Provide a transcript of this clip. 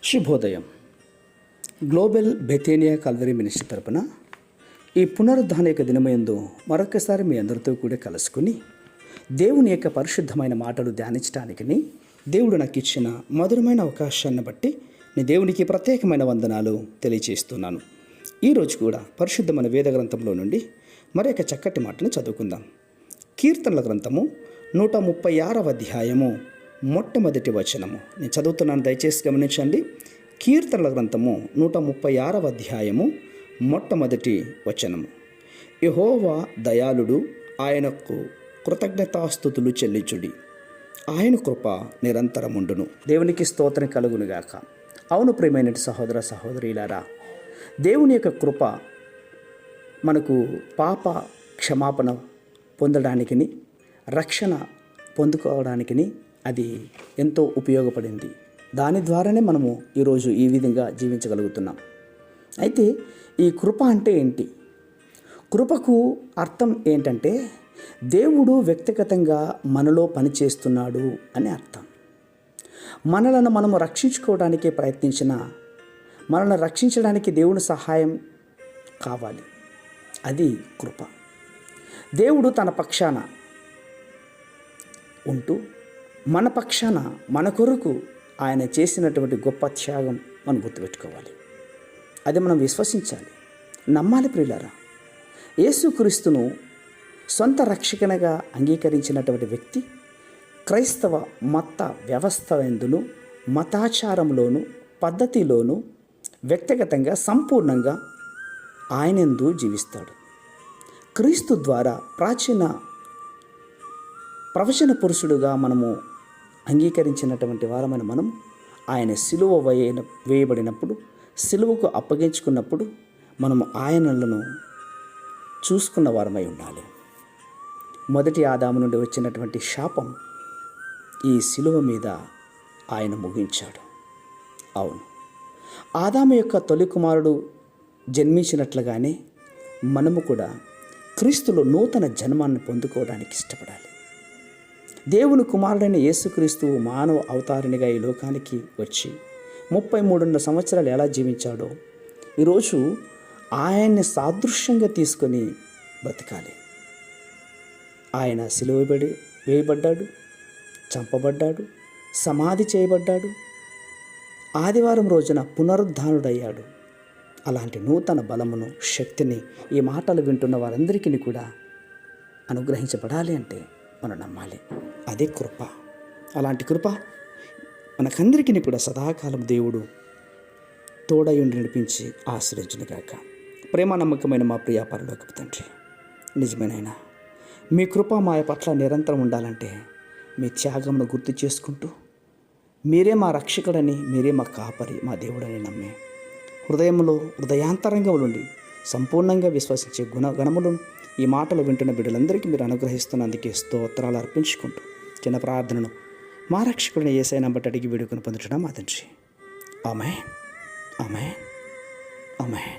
శుభోదయం. Global బెథేనియా Calvary ministry తరపున ఈ పునరుద్ధాన యొక్క దినమయందు మరొకసారి మీ అందరితో కూడా కలుసుకుని దేవుని యొక్క పరిశుద్ధమైన మాటలు ధ్యానించడానికి దేవుడు నాకు ఇచ్చిన మధురమైన అవకాశాన్ని బట్టి నేను దేవునికి ప్రత్యేకమైన వందనాలు తెలియజేస్తున్నాను. ఈరోజు కూడా పరిశుద్ధమైన వేద గ్రంథంలో నుండి మరొక చక్కటి మాటను చదువుకుందాం. కీర్తనల గ్రంథము 136వ అధ్యాయము మొట్టమొదటి వచనము నేను చదువుతున్నాను, దయచేసి గమనించండి. కీర్తనల గ్రంథము 136వ అధ్యాయము మొట్టమొదటి వచనము. యెహోవా దయాళుడు, ఆయనకు కృతజ్ఞతాస్తుతులు చెల్లించుడి, ఆయన కృప నిరంతరముండును. దేవునికి స్తోత్రం కలుగునుగాక. అవును ప్రియమైన సహోదర సహోదరులారా, దేవుని యొక్క కృప మనకు పాప క్షమాపణ పొందడానికిని రక్షణ పొందుకోవడానికిని అది ఎంతో ఉపయోగపడింది. దాని ద్వారానే మనము ఈరోజు ఈ విధంగా జీవించగలుగుతున్నాం. అయితే ఈ కృప అంటే ఏంటి? కృపకు అర్థం ఏంటంటే దేవుడు వ్యక్తిగతంగా మనలో పనిచేస్తున్నాడు అని అర్థం. మనలను మనము రక్షించుకోవడానికి ప్రయత్నించిన మనల్ని రక్షించడానికి దేవుని సహాయం కావాలి. అది కృప. దేవుడు తన పక్షాన ఉంటూ మన పక్షాన మన కొరకు ఆయన చేసినటువంటి గొప్ప త్యాగం మనం గుర్తుపెట్టుకోవాలి. అది మనం విశ్వసించాలి, నమ్మాలి. ప్రియులారా, యేసుక్రీస్తును సొంత రక్షకునిగా అంగీకరించినటువంటి వ్యక్తి క్రైస్తవ మత వ్యవస్థ ఎందును మతాచారంలోను పద్ధతిలోను వ్యక్తిగతంగా సంపూర్ణంగా ఆయనందు జీవిస్తాడు. క్రీస్తు ద్వారా ప్రాచీన ప్రవచన పురుషుడుగా మనము అంగీకరించినటువంటి వారమైన మనం ఆయన సిలువ వేయబడినప్పుడు, సిలువకు అప్పగించుకున్నప్పుడు మనము ఆయనలను చూసుకున్న వారమై ఉండాలి. మొదటి ఆదాము నుండి వచ్చినటువంటి శాపం ఈ సిలువ మీద ఆయన ముగించాడు. అవును, ఆదాము యొక్క తొలి కుమారుడు జన్మించినట్లుగానే మనము కూడా క్రీస్తులో నూతన జన్మాన్ని పొందుకోవడానికి ఇష్టపడాలి. దేవుని కుమారుడైన యేసుక్రీస్తు మానవ అవతారినిగా ఈ లోకానికి వచ్చి 33 సంవత్సరాలు ఎలా జీవించాడో ఈరోజు ఆయన్ని సాదృశ్యంగా తీసుకొని బ్రతకాలి. ఆయన సిలువ వేయబడ్డాడు, చంపబడ్డాడు, సమాధి చేయబడ్డాడు, ఆదివారం రోజున పునరుద్ధానుడయ్యాడు. అలాంటి నూతన బలమును, శక్తిని ఈ మాటలు వింటున్న వారందరికీ కూడా అనుగ్రహించబడాలి అంటే మనం నమ్మాలి. అదే కృప. అలాంటి కృప మనకందరికీ కూడా సదాకాలం దేవుడు తోడయుండి నడిపించి ఆశ్రయించునుగాక. ప్రేమ నమ్మకమైన మా ప్రియ పరలోకపు తండ్రి, నిజమేనైనా మీ కృప మా పట్ల నిరంతరం ఉండాలంటే మీ త్యాగమును గుర్తు చేసుకుంటూ మీరే మా రక్షకుడని, మీరే మా కాపరి, మా దేవుడని నమ్మే హృదయంలో హృదయాంతరంగా ఉండి సంపూర్ణంగా విశ్వసించే గుణగణములను ఈ మాటలు వింటున్న బిడ్డలందరికీ మీరు అనుగ్రహిస్తున్నందుకే స్తోత్రాలు అర్పించుకుంటూ చిన్న ప్రార్థనను మా రక్షకుడిని యేసయ్య బట్టి అడిగి వేడుకొని పొందుతున్నాం మా తండ్రి. ఆమేన్, ఆమేన్, ఆమేన్.